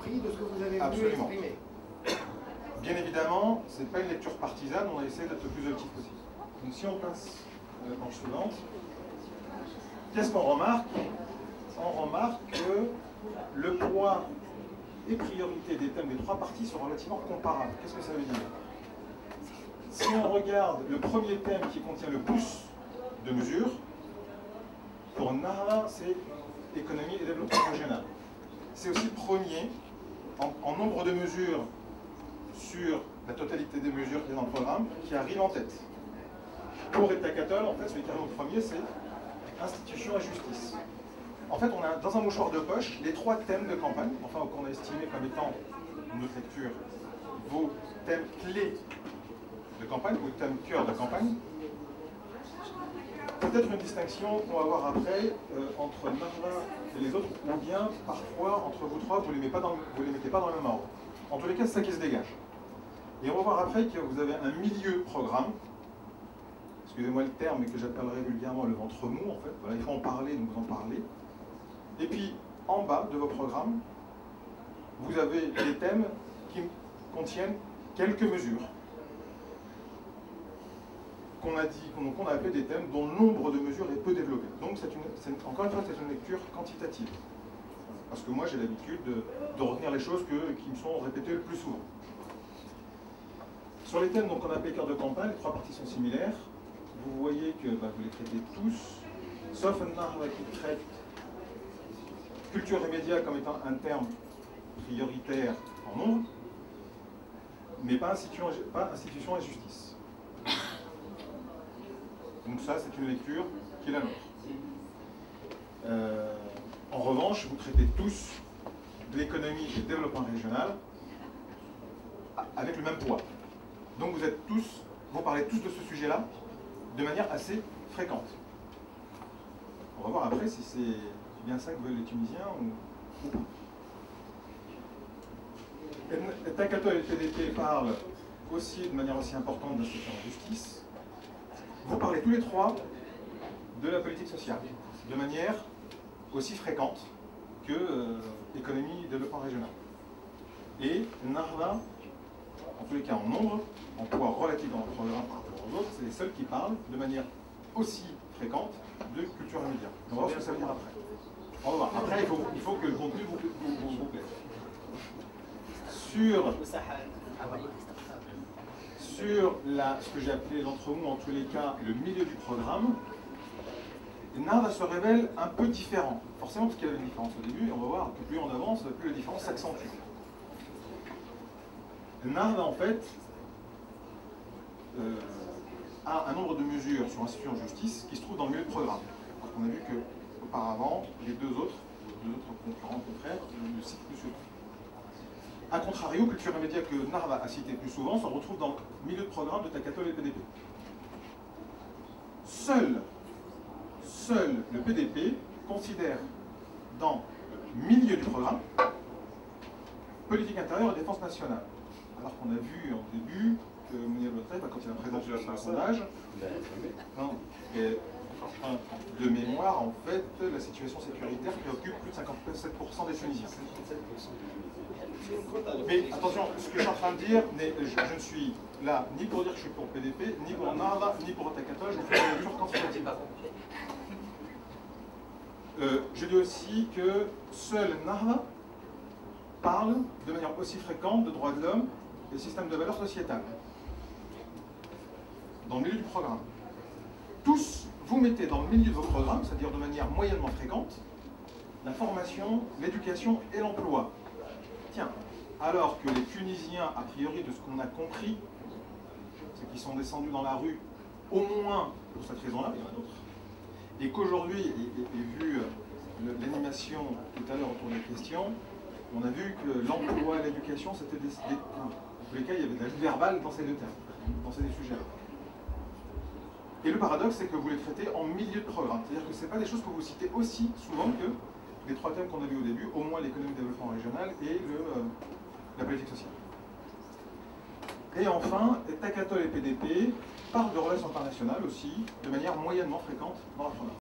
compris de ce que vous avez voulu Absolument. exprimer. Bien évidemment, ce n'est pas une lecture partisane, on a essayé d'être le plus objectif possible. Donc si on passe à la page suivante, qu'est-ce qu'on remarque? On remarque que le poids et priorité des thèmes des trois parties sont relativement comparables. Qu'est-ce que ça veut dire? Si on regarde le premier thème qui contient le plus de mesures, pour Nahda, c'est économie et développement régional. C'est aussi le premier en nombre de mesures sur la totalité des mesures qui est dans le programme, qui arrive en tête. Pour Ettakatol, en fait, celui qui arrive au premier, c'est institution et justice. En fait, on a dans un mouchoir de poche les trois thèmes de campagne, enfin qu'on a estimé comme étant notre lecture, vos thèmes clés de campagne, ou thèmes cœur de campagne. Peut-être une distinction qu'on va voir après entre Nahda et les autres, ou bien parfois entre vous trois, vous ne les mettez pas dans le même ordre. En tous les cas, c'est ça qui se dégage. Et on va voir après que vous avez un milieu programme, excusez-moi le terme, mais que j'appellerai vulgairement le ventre mou, en fait. Voilà, il faut en parler, donc vous en parlez. Et puis, en bas de vos programmes, vous avez des thèmes qui contiennent quelques mesures qu'on a appelé des thèmes dont le nombre de mesures est peu développé. Donc, encore une fois, c'est une lecture quantitative. Parce que moi, j'ai l'habitude de retenir les choses qui me sont répétées le plus souvent. Sur les thèmes qu'on appelle cœur de campagne, les trois parties sont similaires. Vous voyez que vous les traitez tous, sauf un Nahda qui traite culture et médias comme étant un terme prioritaire en nombre, mais pas institution et justice. Donc ça, c'est une lecture qui est la nôtre. En revanche, vous traitez tous de l'économie et du développement régional avec le même poids. Donc vous parlez tous de ce sujet-là de manière assez fréquente. On va voir après si c'est bien ça que veulent les Tunisiens ou pas. Ettakatol et le PDP parlent aussi de manière aussi importante d'institution de justice. Vous parlez tous les trois de la politique sociale, de manière aussi fréquente que l'économie et développement régional. Et Nahda, en tous les cas en nombre, en poids relatif dans le programme par rapport aux autres, c'est les seuls qui parlent de manière aussi fréquente de culture et médias. On va voir ce que ça veut dire après. On va voir. Après, il faut que le contenu vous plaise. Sur ce que j'ai appelé l'entremont, en tous les cas, le milieu du programme, Nahda se révèle un peu différent. Forcément, parce qu'il y avait une différence au début, et on va voir que plus on avance, plus la différence s'accentue. Nahda, en fait, a un nombre de mesures sur institution de justice qui se trouvent dans le milieu de programme. Parce qu'on a vu qu'auparavant, les deux autres concurrents, confrères, le citent plus souvent. A contrario, culture et médias que Nahda a cité plus souvent se retrouve dans le milieu de programme de Ettakatol et le PDP. Seul le PDP considère dans le milieu du programme politique intérieure et défense nationale. Alors qu'on a vu en début que Mounir Botref, quand il a présenté son sondage, de mémoire, en fait, la situation sécuritaire préoccupe plus de 57% des Tunisiens. Mais attention, ce que je suis en train de dire, je ne suis là ni pour dire que je suis pour PDP, ni pour Nahda, ni pour Ettakatol, je fais une lecture quantitative. Je dis aussi que seul Nahda parle de manière aussi fréquente de droits de l'homme et système de valeurs sociétales dans le milieu du programme. Tous, vous mettez dans le milieu de vos programmes, c'est-à-dire de manière moyennement fréquente, la formation, l'éducation et l'emploi. Tiens, alors que les Tunisiens, a priori de ce qu'on a compris, c'est qu'ils sont descendus dans la rue, au moins pour cette raison-là, il y en a d'autres, et qu'aujourd'hui, et vu l'animation tout à l'heure autour des questions, on a vu que l'emploi et l'éducation, c'était dans tous les cas, il y avait de la lutte verbale dans ces deux termes, dans ces deux sujets-là. Et le paradoxe, c'est que vous les traitez en milieu de programme. C'est-à-dire que ce n'est pas des choses que vous citez aussi souvent que les trois thèmes qu'on a vus au début, au moins l'économie de développement régional et la politique sociale. Et enfin, Ettakatol et PDP parlent de relations internationales aussi, de manière moyennement fréquente dans le programme.